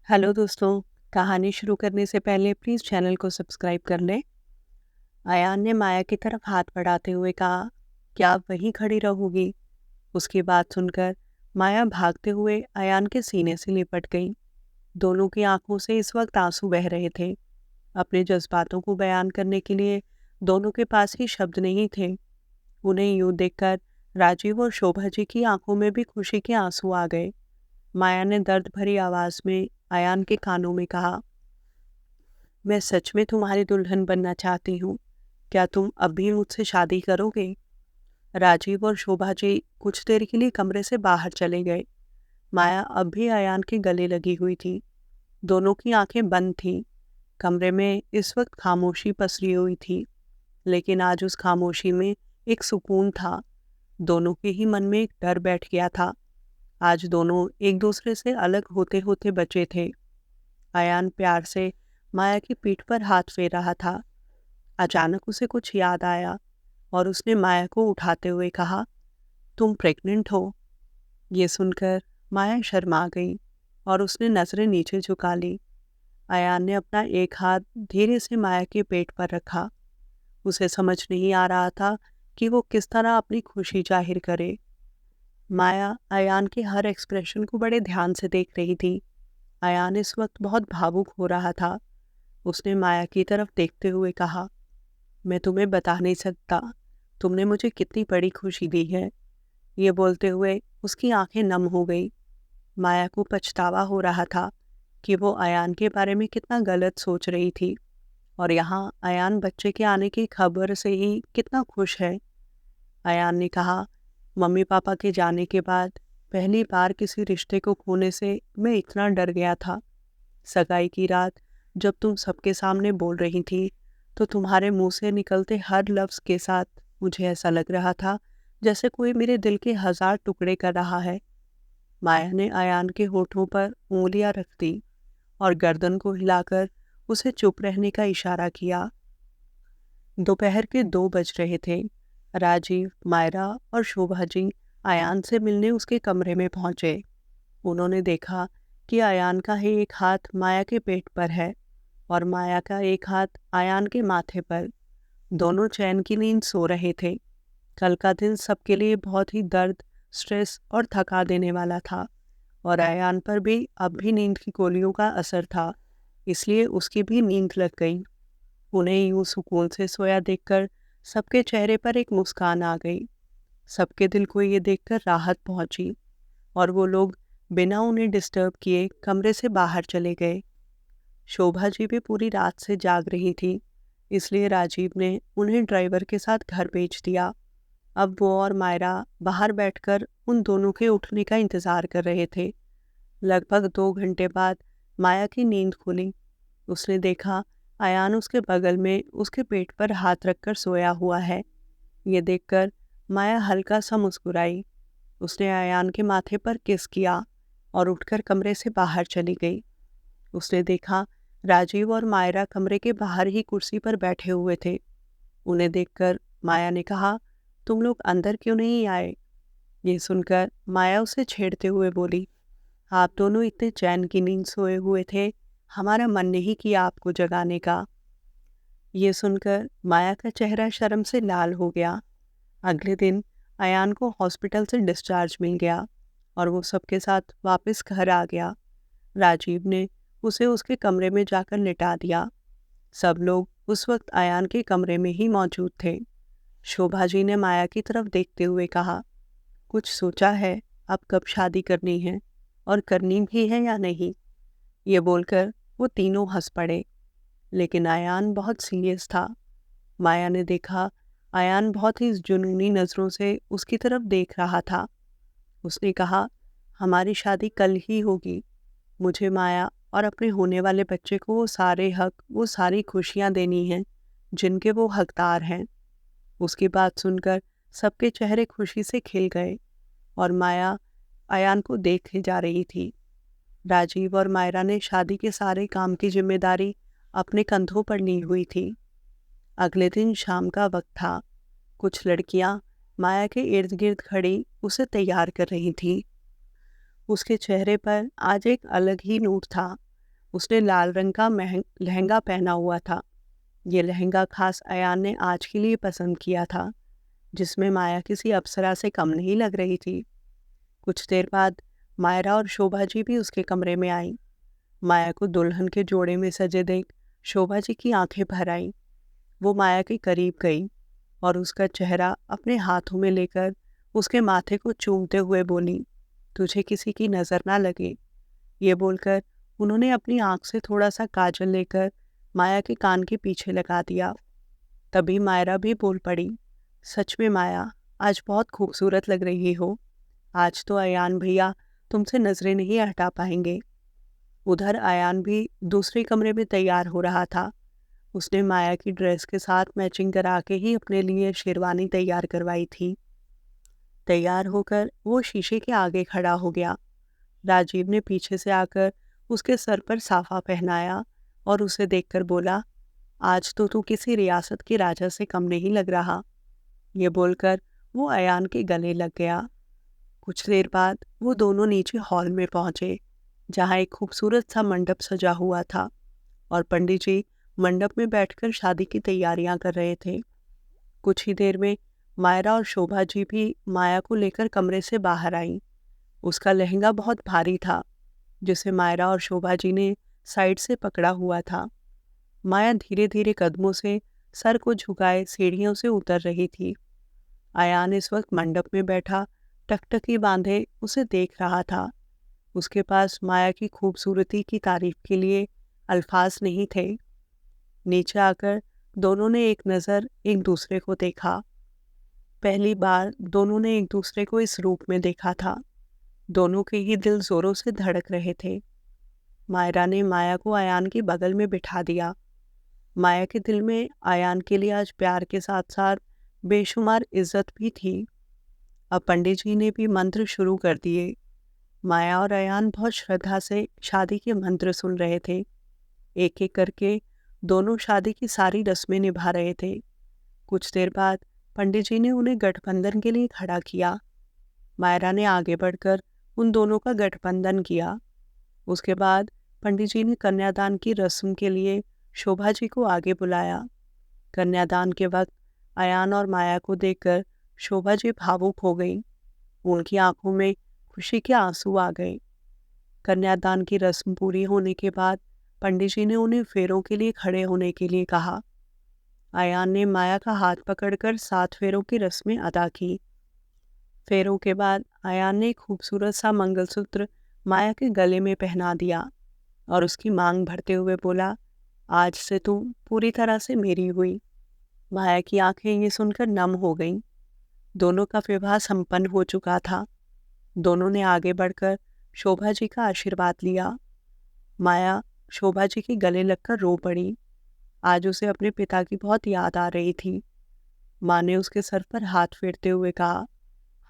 Hello दोस्तों। कहानी शुरू करने से पहले प्लीज़ चैनल को सब्सक्राइब कर लें। अयान ने माया की तरफ हाथ बढ़ाते हुए कहा, क्या आप वहीं खड़ी रहोगी? उसकी बात सुनकर माया भागते हुए अयान के सीने से लिपट गई। दोनों की आंखों से इस वक्त आंसू बह रहे थे। अपने जज्बातों को बयान करने के लिए दोनों के पास ही शब्द नहीं थे। उन्हें यूं देखकर राजीव और शोभा जी की आंखों में भी खुशी के आंसू आ गए। माया ने दर्द भरी आवाज में अयान के कानों में कहा, मैं सच में तुम्हारी दुल्हन बनना चाहती हूँ। क्या तुम अब भी मुझसे शादी करोगे? राजीव और शोभा जी कुछ देर के लिए कमरे से बाहर चले गए। माया अब भी अयान के गले लगी हुई थी। दोनों की आंखें बंद थीं। कमरे में इस वक्त खामोशी पसरी हुई थी, लेकिन आज उस खामोशी में एक सुकून था। दोनों के ही मन में एक डर बैठ गया था। आज दोनों एक दूसरे से अलग होते होते बचे थे। अयान प्यार से माया की पीठ पर हाथ फेर रहा था। अचानक उसे कुछ याद आया और उसने माया को उठाते हुए कहा, तुम प्रेग्नेंट हो? ये सुनकर माया शर्मा गई और उसने नजरें नीचे झुका ली। अयान ने अपना एक हाथ धीरे से माया के पेट पर रखा। उसे समझ नहीं आ रहा था कि वो किस तरह अपनी खुशी जाहिर करे। माया अयान के हर एक्सप्रेशन को बड़े ध्यान से देख रही थी। अयान इस वक्त बहुत भावुक हो रहा था। उसने माया की तरफ देखते हुए कहा, मैं तुम्हें बता नहीं सकता तुमने मुझे कितनी बड़ी खुशी दी है। ये बोलते हुए उसकी आंखें नम हो गई। माया को पछतावा हो रहा था कि वो अयान के बारे में कितना गलत सोच रही थी, और यहाँ अयान बच्चे के आने की खबर से ही कितना खुश है। अयान ने कहा, मम्मी पापा के जाने के बाद पहली बार किसी रिश्ते को खोने से मैं इतना डर गया था। सगाई की रात जब तुम सबके सामने बोल रही थी, तो तुम्हारे मुंह से निकलते हर लफ्ज के साथ मुझे ऐसा लग रहा था जैसे कोई मेरे दिल के 1000 टुकड़े कर रहा है। माया ने अयान के होठों पर उंगलियां रख दी और गर्दन को हिलाकर उसे चुप रहने का इशारा किया। दोपहर के 2 बज रहे थे। राजीव, मायरा और शोभा जी अयान से मिलने उसके कमरे में पहुंचे। उन्होंने देखा कि अयान का ही एक हाथ माया के पेट पर है और माया का एक हाथ अयान के माथे पर। दोनों चैन की नींद सो रहे थे। कल का दिन सबके लिए बहुत ही दर्द, स्ट्रेस और थका देने वाला था, और अयान पर भी अब भी नींद की गोलियों का असर था, इसलिए उसकी भी नींद लग गई। उन्हें यूं सुकून से सोया देखकर सबके चेहरे पर एक मुस्कान आ गई। सबके दिल को ये देखकर राहत पहुंची और वो लोग बिना उन्हें डिस्टर्ब किए कमरे से बाहर चले गए। शोभा जी भी पूरी रात से जाग रही थी, इसलिए राजीव ने उन्हें ड्राइवर के साथ घर भेज दिया। अब वो और मायरा बाहर बैठकर उन दोनों के उठने का इंतजार कर रहे थे। लगभग 2 घंटे बाद माया की नींद खुली। उसने देखा अयान उसके बगल में उसके पेट पर हाथ रखकर सोया हुआ है। ये देखकर माया हल्का सा मुस्कुराई। उसने अयान के माथे पर किस किया और उठकर कमरे से बाहर चली गई। उसने देखा राजीव और मायरा कमरे के बाहर ही कुर्सी पर बैठे हुए थे। उन्हें देखकर माया ने कहा, तुम लोग अंदर क्यों नहीं आए? ये सुनकर माया उसे छेड़ते हुए बोली, आप दोनों इतने चैन की नींद सोए हुए थे, हमारा मन नहीं किया आपको जगाने का। ये सुनकर माया का चेहरा शर्म से लाल हो गया। अगले दिन अयान को हॉस्पिटल से डिस्चार्ज मिल गया और वो सबके साथ वापस घर आ गया। राजीव ने उसे उसके कमरे में जाकर लिटा दिया। सब लोग उस वक्त अयान के कमरे में ही मौजूद थे। शोभा जी ने माया की तरफ देखते हुए कहा, कुछ सोचा है अब कब शादी करनी है और करनी भी है या नहीं? ये बोलकर वो तीनों हंस पड़े, लेकिन अयान बहुत सीरियस था। माया ने देखा अयान बहुत ही जुनूनी नज़रों से उसकी तरफ देख रहा था। उसने कहा, हमारी शादी कल ही होगी। मुझे माया और अपने होने वाले बच्चे को वो सारे हक, वो सारी खुशियाँ देनी हैं जिनके वो हकदार हैं। उसकी बात सुनकर सबके चेहरे खुशी से खिल गए और माया अयान को देखे जा रही थी। राजीव और मायरा ने शादी के सारे काम की जिम्मेदारी अपने कंधों पर ली हुई थी। अगले दिन शाम का वक्त था। कुछ लड़कियां माया के इर्द गिर्द खड़ी उसे तैयार कर रही थी। उसके चेहरे पर आज एक अलग ही नूर था। उसने लाल रंग का लहंगा पहना हुआ था। ये लहंगा खास अयान ने आज के लिए पसंद किया था, जिसमें माया किसी अप्सरा से कम नहीं लग रही थी। कुछ देर बाद मायरा और शोभा जी भी उसके कमरे में आई। माया को दुल्हन के जोड़े में सजे देख शोभा जी की आंखें भर आईं। वो माया के करीब गई और उसका चेहरा अपने हाथों में लेकर उसके माथे को चूमते हुए बोली, तुझे किसी की नज़र ना लगे। ये बोलकर उन्होंने अपनी आंख से थोड़ा सा काजल लेकर माया के कान के पीछे लगा दिया। तभी मायरा भी बोल पड़ी, सच में माया, आज बहुत खूबसूरत लग रही हो। आज तो अयान भैया तुमसे नजरें नहीं हटा पाएंगे। उधर अयान भी दूसरे कमरे में तैयार हो रहा था। उसने माया की ड्रेस के साथ मैचिंग करा के ही अपने लिए शेरवानी तैयार करवाई थी। तैयार होकर वो शीशे के आगे खड़ा हो गया। राजीव ने पीछे से आकर उसके सर पर साफा पहनाया और उसे देखकर बोला, आज तो तू किसी रियासत के राजा से कम नहीं लग रहा। ये बोलकर वो अयान के गले लग गया। कुछ देर बाद वो दोनों नीचे हॉल में पहुंचे, जहां एक खूबसूरत सा मंडप सजा हुआ था और पंडित जी मंडप में बैठकर शादी की तैयारियां कर रहे थे। कुछ ही देर में मायरा और शोभा जी भी माया को लेकर कमरे से बाहर आईं। उसका लहंगा बहुत भारी था, जिसे मायरा और शोभा जी ने साइड से पकड़ा हुआ था। माया धीरे धीरे कदमों से सर को झुकाए सीढ़ियों से उतर रही थी। अयान इस वक्त मंडप में बैठा टकटकी बांधे उसे देख रहा था। उसके पास माया की खूबसूरती की तारीफ के लिए अल्फाज नहीं थे। नीचे आकर दोनों ने एक नज़र एक दूसरे को देखा। पहली बार दोनों ने एक दूसरे को इस रूप में देखा था। दोनों के ही दिल जोरों से धड़क रहे थे। मायरा ने माया को अयान के बगल में बिठा दिया। माया के दिल में अयान के लिए आज प्यार के साथ साथ बेशुमार इज्जत भी थी। अब पंडित जी ने भी मंत्र शुरू कर दिए। माया और अयान बहुत श्रद्धा से शादी के मंत्र सुन रहे थे। एक एक करके दोनों शादी की सारी रस्में निभा रहे थे। कुछ देर बाद पंडित जी ने उन्हें गठबंधन के लिए खड़ा किया। मायरा ने आगे बढ़कर उन दोनों का गठबंधन किया। उसके बाद पंडित जी ने कन्यादान की रस्म के लिए शोभा जी को आगे बुलाया। कन्यादान के वक्त अयान और माया को देखकर शोभा जी भावुक हो गई। उनकी आंखों में खुशी के आंसू आ गए। कन्यादान की रस्म पूरी होने के बाद पंडित जी ने उन्हें फेरों के लिए खड़े होने के लिए कहा। अयान ने माया का हाथ पकड़कर 7 फेरों की रस्में अदा की। फेरों के बाद अयान ने खूबसूरत सा मंगलसूत्र माया के गले में पहना दिया और उसकी मांग भरते हुए बोला, आज से तुम पूरी तरह से मेरी हुई। माया की आंखें ये सुनकर नम हो गईं। दोनों का विवाह संपन्न हो चुका था। दोनों ने आगे बढ़कर शोभा जी का आशीर्वाद लिया। माया शोभा जी के गले लगकर रो पड़ी। आज उसे अपने पिता की बहुत याद आ रही थी। माँ ने उसके सर पर हाथ फेरते हुए कहा,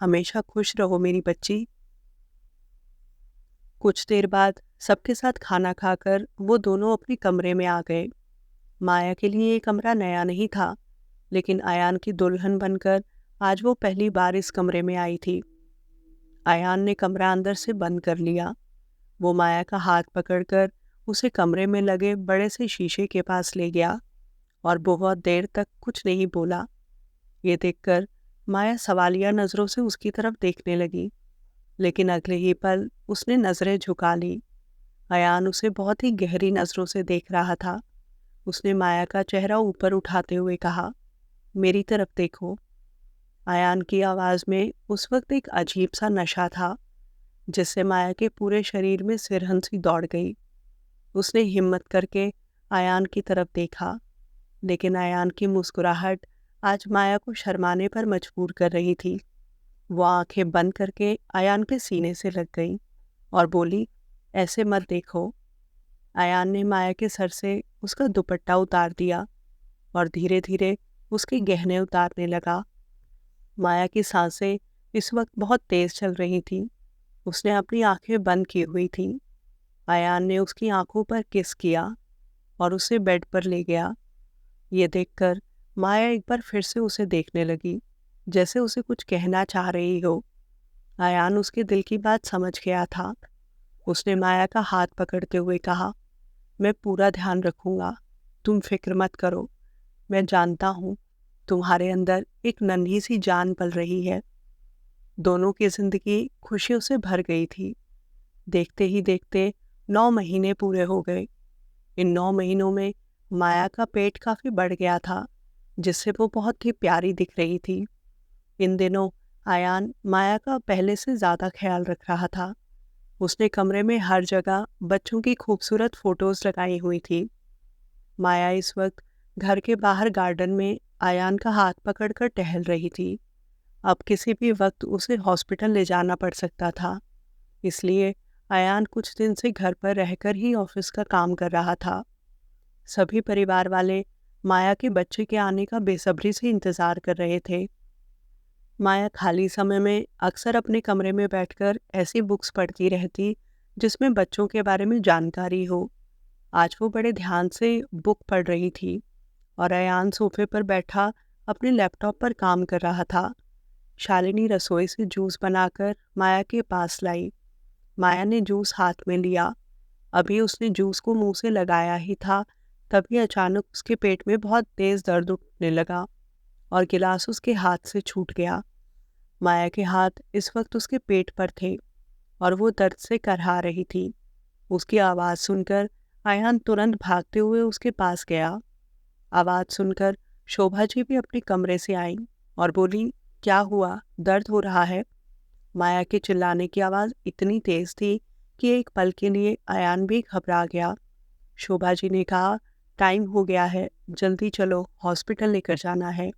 हमेशा खुश रहो मेरी बच्ची। कुछ देर बाद सबके साथ खाना खाकर वो दोनों अपने कमरे में आ गए। माया के लिए ये कमरा नया नहीं था, लेकिन अयान की दुल्हन बनकर आज वो पहली बार इस कमरे में आई थी। अयान ने कमरा अंदर से बंद कर लिया। वो माया का हाथ पकड़कर उसे कमरे में लगे बड़े से शीशे के पास ले गया और बहुत देर तक कुछ नहीं बोला। ये देखकर माया सवालिया नज़रों से उसकी तरफ देखने लगी, लेकिन अगले ही पल उसने नज़रें झुका ली। अयान उसे बहुत ही गहरी नज़रों से देख रहा था। उसने माया का चेहरा ऊपर उठाते हुए कहा, मेरी तरफ देखो। अयान की आवाज़ में उस वक्त एक अजीब सा नशा था, जिससे माया के पूरे शरीर में सिरहंसी दौड़ गई। उसने हिम्मत करके अयान की तरफ देखा, लेकिन अयान की मुस्कुराहट आज माया को शर्माने पर मजबूर कर रही थी। वो आंखें बंद करके अयान के सीने से लग गई और बोली, ऐसे मत देखो। अयान ने माया के सर से उसका दुपट्टा उतार दिया और धीरे धीरे उसके गहने उतारने लगा। माया की सांसें इस वक्त बहुत तेज चल रही थी। उसने अपनी आंखें बंद की हुई थी। अयान ने उसकी आंखों पर किस किया और उसे बेड पर ले गया। ये देखकर माया एक बार फिर से उसे देखने लगी, जैसे उसे कुछ कहना चाह रही हो। अयान उसके दिल की बात समझ गया था। उसने माया का हाथ पकड़ते हुए कहा, मैं पूरा ध्यान रखूँगा, तुम फ़िक्र मत करो। मैं जानता हूँ तुम्हारे अंदर एक नन्ही सी जान पल रही है। दोनों की ज़िंदगी खुशियों से भर गई थी। देखते ही देखते 9 महीने पूरे हो गए। इन 9 महीनों में माया का पेट काफ़ी बढ़ गया था, जिससे वो बहुत ही प्यारी दिख रही थी। इन दिनों आयान माया का पहले से ज़्यादा ख्याल रख रहा था। उसने कमरे में हर जगह बच्चों की खूबसूरत फोटोज़ लगाई हुई थी। माया इस वक्त घर के बाहर गार्डन में आयान का हाथ पकड़कर टहल रही थी। अब किसी भी वक्त उसे हॉस्पिटल ले जाना पड़ सकता था, इसलिए आयान कुछ दिन से घर पर रहकर ही ऑफिस का काम कर रहा था। सभी परिवार वाले माया के बच्चे के आने का बेसब्री से इंतज़ार कर रहे थे। माया खाली समय में अक्सर अपने कमरे में बैठकर ऐसी बुक्स पढ़ती रहती जिसमें बच्चों के बारे में जानकारी हो। आज वो बड़े ध्यान से बुक पढ़ रही थी और अयान सोफे पर बैठा अपने लैपटॉप पर काम कर रहा था। शालिनी रसोई से जूस बनाकर माया के पास लाई। माया ने जूस हाथ में लिया। अभी उसने जूस को मुंह से लगाया ही था, तभी अचानक उसके पेट में बहुत तेज दर्द उठने लगा और गिलास उसके हाथ से छूट गया। माया के हाथ इस वक्त उसके पेट पर थे और वो दर्द से करहा रही थी। उसकी आवाज़ सुनकर आयान तुरंत भागते हुए उसके पास गया। आवाज़ सुनकर शोभा जी भी अपने कमरे से आईं और बोली, क्या हुआ, दर्द हो रहा है? माया के चिल्लाने की आवाज़ इतनी तेज थी कि एक पल के लिए आयान भी घबरा गया। शोभा जी ने कहा, टाइम हो गया है, जल्दी चलो, हॉस्पिटल लेकर जाना है।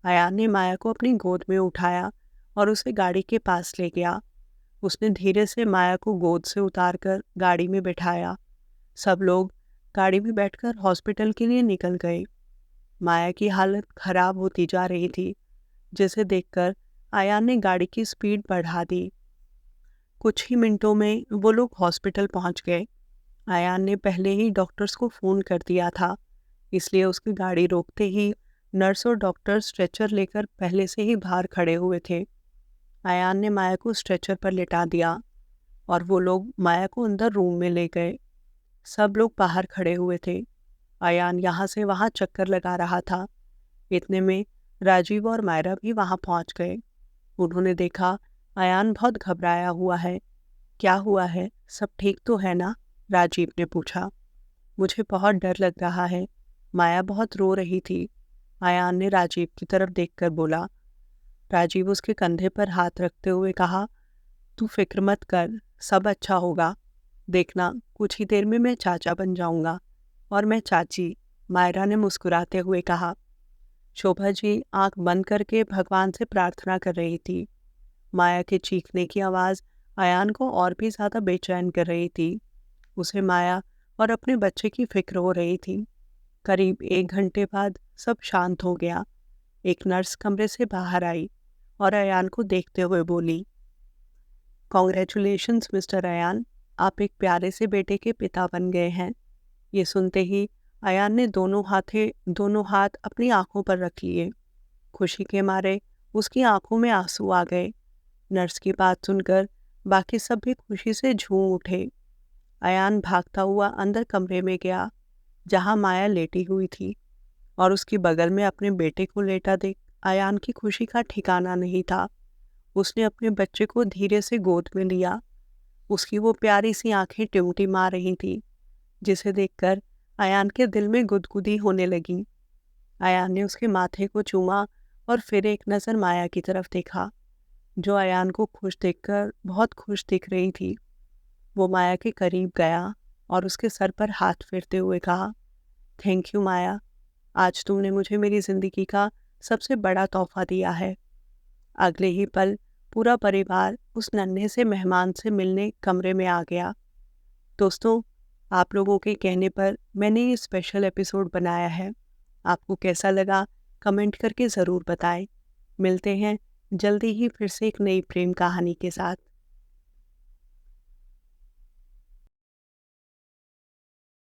आयान ने माया को अपनी गोद में उठाया और उसे गाड़ी के पास ले गया। उसने धीरे से माया को गोद से उतारकर गाड़ी में बिठाया। सब लोग गाड़ी में बैठकर हॉस्पिटल के लिए निकल गए। माया की हालत खराब होती जा रही थी, जिसे देखकर आयान ने गाड़ी की स्पीड बढ़ा दी। कुछ ही मिनटों में वो लोग हॉस्पिटल पहुंच गए। आयान ने पहले ही डॉक्टर्स को फ़ोन कर दिया था, इसलिए उसकी गाड़ी रोकते ही नर्स और डॉक्टर स्ट्रेचर लेकर पहले से ही बाहर खड़े हुए थे। आयान ने माया को स्ट्रेचर पर लिटा दिया और वो लोग माया को अंदर रूम में ले गए। सब लोग बाहर खड़े हुए थे। आयान यहाँ से वहाँ चक्कर लगा रहा था। इतने में राजीव और मायरा भी वहाँ पहुँच गए। उन्होंने देखा आयान बहुत घबराया हुआ है। क्या हुआ है, सब ठीक तो है ना? राजीव ने पूछा। मुझे बहुत डर लग रहा है, माया बहुत रो रही थी, आयान ने राजीव की तरफ देखकर बोला। राजीव उसके कंधे पर हाथ रखते हुए कहा, तू फिक्र मत कर, सब अच्छा होगा। देखना, कुछ ही देर में मैं चाचा बन जाऊंगा। और मैं चाची, मायरा ने मुस्कुराते हुए कहा। शोभा जी आंख बंद करके भगवान से प्रार्थना कर रही थी। माया के चीखने की आवाज़ आयान को और भी ज़्यादा बेचैन कर रही थी। उसे माया और अपने बच्चे की फिक्र हो रही थी। करीब 1 घंटे बाद सब शांत हो गया। एक नर्स कमरे से बाहर आई और अयान को देखते हुए बोली, कॉन्ग्रेचुलेशंस मिस्टर अयान, आप एक प्यारे से बेटे के पिता बन गए हैं। ये सुनते ही अयान ने दोनों हाथ अपनी आंखों पर रख लिए। खुशी के मारे उसकी आंखों में आंसू आ गए। नर्स की बात सुनकर बाकी सब भी खुशी से झूम उठे। अयान भागता हुआ अंदर कमरे में गया, जहां माया लेटी हुई थी, और उसकी बगल में अपने बेटे को लेटा देख अयान की खुशी का ठिकाना नहीं था। उसने अपने बच्चे को धीरे से गोद में लिया। उसकी वो प्यारी सी आंखें टिमटिमा रही थी, जिसे देखकर अयान के दिल में गुदगुदी होने लगी। अयान ने उसके माथे को चूमा और फिर एक नज़र माया की तरफ देखा, जो अयान को खुश देखकर बहुत खुश दिख रही थी। वो माया के करीब गया और उसके सर पर हाथ फेरते हुए कहा, थैंक यू माया, आज तुमने मुझे मेरी ज़िंदगी का सबसे बड़ा तोहफा दिया है। अगले ही पल पूरा परिवार उस नन्हे से मेहमान से मिलने कमरे में आ गया। दोस्तों, आप लोगों के कहने पर मैंने ये स्पेशल एपिसोड बनाया है। आपको कैसा लगा कमेंट करके ज़रूर बताएं। मिलते हैं जल्दी ही फिर से एक नई प्रेम कहानी के साथ।